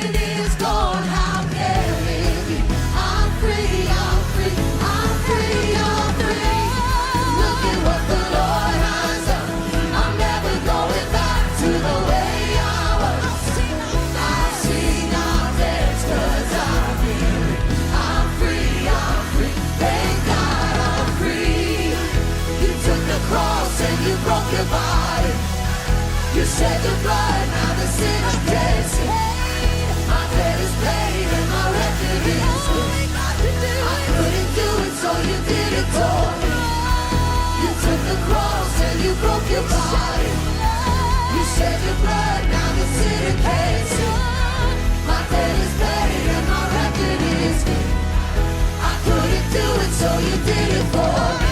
sin is gone. How can it be? I'm free, I'm free, I'm free, I'm free. Look at what the Lord has done. I'm never going back to the way I was. I'll sing, I'll dance, 'cause I'm free. I'm free, I'm free. Thank God I'm free. You took the cross and you broke your body. You shed your blood, now the sinner can't see. My debt is paid and my record is clean. I couldn't do it, so you did it for me. You took the cross and you broke your body. You shed your blood, now the sinner can't see. My debt is paid and my record is clean. I couldn't do it, so you did it for me.